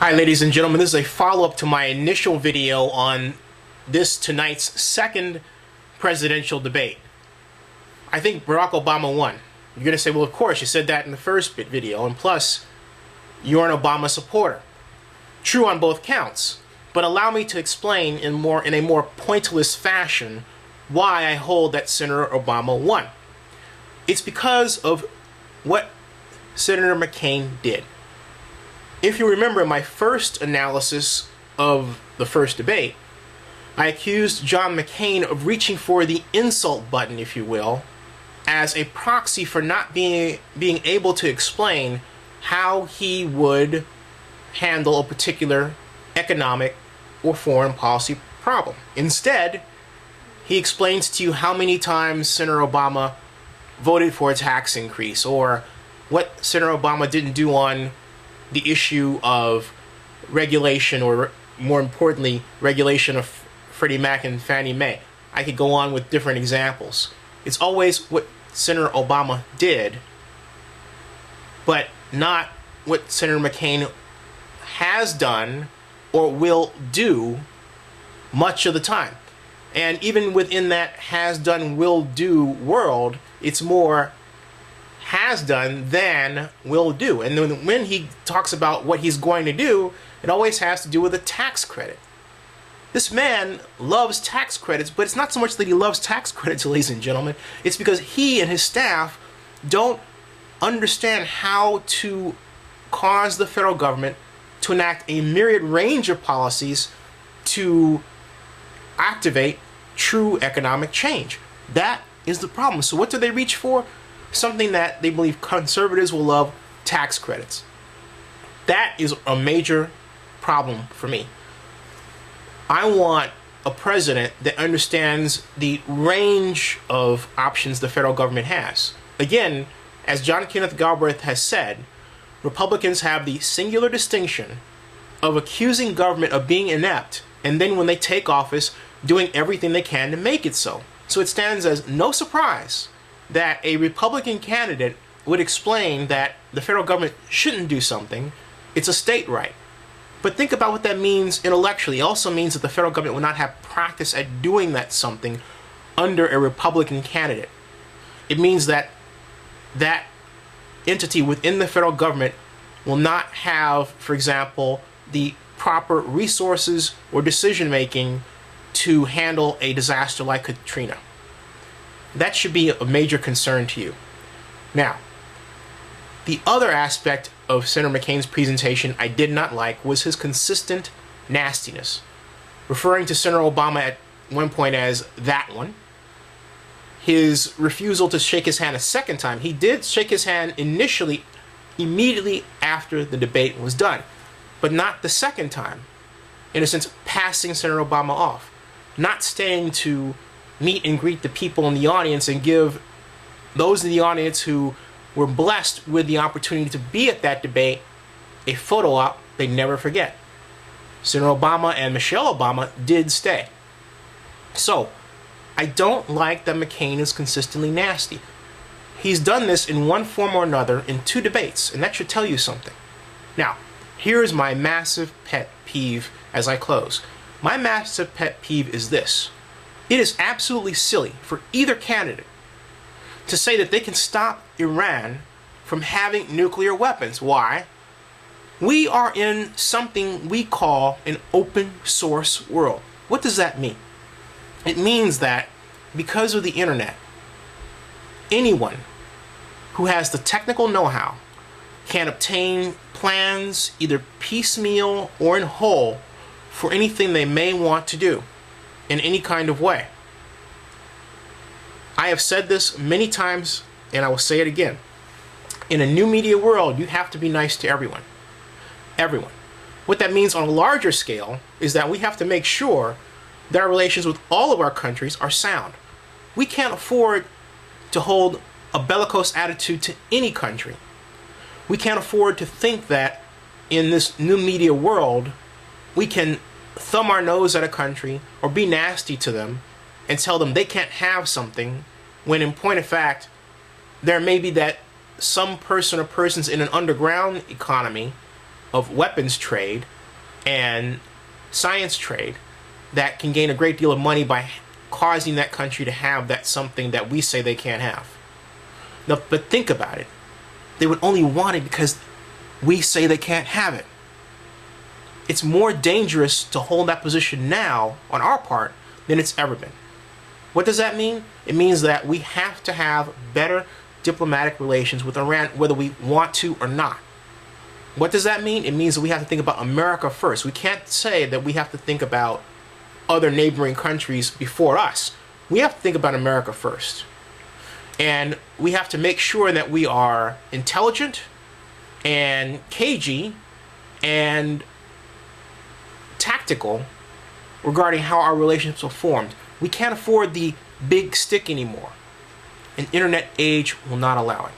Hi ladies and gentlemen, this is a follow-up to my initial video on tonight's second presidential debate. I think Barack Obama won. You're going to say, well, of course, you said that in the first video, and plus, you're an Obama supporter. True on both counts, but allow me to explain in a more pointless fashion why I hold that Senator Obama won. It's because of what Senator McCain did. If you remember my first analysis of the first debate, I accused John McCain of reaching for the insult button, if you will, as a proxy for not being able to explain how he would handle a particular economic or foreign policy problem. Instead, he explains to you how many times Senator Obama voted for a tax increase, or what Senator Obama didn't do on the issue of regulation, or more importantly, regulation of Freddie Mac and Fannie Mae. I could go on with different examples. It's always what Senator Obama did, but not what Senator McCain has done or will do much of the time. And even within that has done, will do world, it's more has done than will do. And then when he talks about what he's going to do, it always has to do with a tax credit. This man loves tax credits, but it's not so much that he loves tax credits, ladies and gentlemen. It's because he and his staff don't understand how to cause the federal government to enact a myriad range of policies to activate true economic change. That is the problem. So what do they reach for? Something that they believe conservatives will love: tax credits. That is a major problem for me. I want a president that understands the range of options the federal government has. Again, as John Kenneth Galbraith has said, Republicans have the singular distinction of accusing government of being inept, and then when they take office, doing everything they can to make it so. So it stands as no surprise that a Republican candidate would explain that the federal government shouldn't do something. It's a state right. But think about what that means intellectually. It also means that the federal government will not have practice at doing that something under a Republican candidate. It means that that entity within the federal government will not have, for example, the proper resources or decision making to handle a disaster like Katrina. That should be a major concern to you. Now, the other aspect of Senator McCain's presentation I did not like was his consistent nastiness, referring to Senator Obama at one point as that one. His refusal to shake his hand a second time. He did shake his hand initially, immediately after the debate was done, but not the second time. In a sense, passing Senator Obama off, not staying to meet and greet the people in the audience and give those in the audience who were blessed with the opportunity to be at that debate a photo op they never forget. Senator Obama and Michelle Obama did stay. So, I don't like that McCain is consistently nasty. He's done this in one form or another in 2 debates, and that should tell you something. Now, here's my massive pet peeve as I close. My massive pet peeve is this. It is absolutely silly for either candidate to say that they can stop Iran from having nuclear weapons. Why? We are in something we call an open source world. What does that mean? It means that because of the internet, anyone who has the technical know-how can obtain plans, either piecemeal or in whole, for anything they may want to do in any kind of way. I have said this many times, and I will say it again. In a new media world, you have to be nice to everyone. Everyone. What that means on a larger scale is that we have to make sure that our relations with all of our countries are sound. We can't afford to hold a bellicose attitude to any country. We can't afford to think that in this new media world, we can thumb our nose at a country or be nasty to them and tell them they can't have something, when in point of fact, there may be that some person or persons in an underground economy of weapons trade and science trade that can gain a great deal of money by causing that country to have that something that we say they can't have. Now, but think about it. They would only want it because we say they can't have it. It's more dangerous to hold that position now on our part than it's ever been. What does that mean? It means that we have to have better diplomatic relations with Iran, whether we want to or not. What does that mean? It means that we have to think about America first. We can't say that we have to think about other neighboring countries before us. We have to think about America first. And we have to make sure that we are intelligent and cagey and tactical regarding how our relationships are formed. We can't afford the big stick anymore. An internet age will not allow it.